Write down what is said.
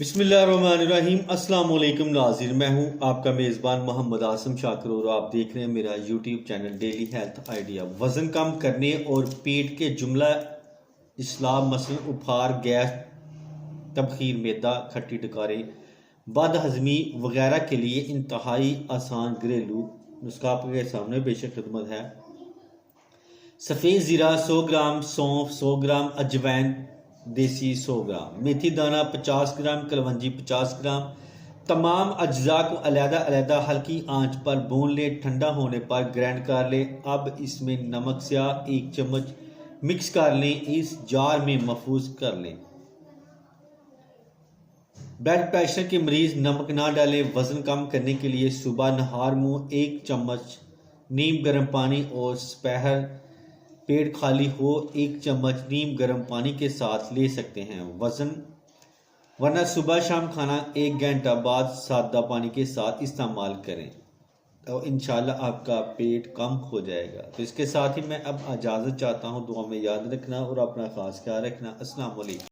बिस्मिल्लाहिर्रहमानिर्रहीम। अस्सलाम वालेकुम नाज़रीन, मैं हूं आपका मेज़बान मोहम्मद आसिम शाकिर और आप देख रहे हैं मेरा YouTube channel daily health idea. वज़न कम करने और पेट के जुमला इस्लाह मसलन उपहार, गैस, तबखीर, मैदा, खट्टी डकारे, बदहज़मी वगैरह के लिए इंतहाई आसान घरेलू नुस्खा आपके सामने बेशक खिदमत है। सफ़ेद ज़ीरा 100 ग्राम, सौंफ 100 ग्राम, अजवैन देसी 100 ग्राम, मेथी दाना 50 ग्राम, कलवंजी 50 ग्राम। तमाम अज्जा को अलग-अलग हल्की आंच पर भून ले, ठंडा होने पर ग्राइंड कर ले। अब इसमें नमक स्याह 1 चम्मच मिक्स कर लें, इस जार में महफूज कर लें। ब्लड प्रेशर के मरीज नमक ना डालें। वज़न कम करने के लिए सुबह नहार मुंह 1 चम्मच नीम गर्म पानी और दोपहर पेट खाली हो 1 चम्मच नीम गर्म पानी के साथ ले सकते हैं। वरना सुबह शाम खाना 1 घंटा बाद सादा पानी के साथ इस्तेमाल करें तो इंशाल्लाह आपका पेट कम हो जाएगा। तो इसके साथ ही मैं अब इजाज़त चाहता हूँ। दुआ में याद रखना और अपना ख़ास ख्याल रखना। अस्सलाम वालेकुम।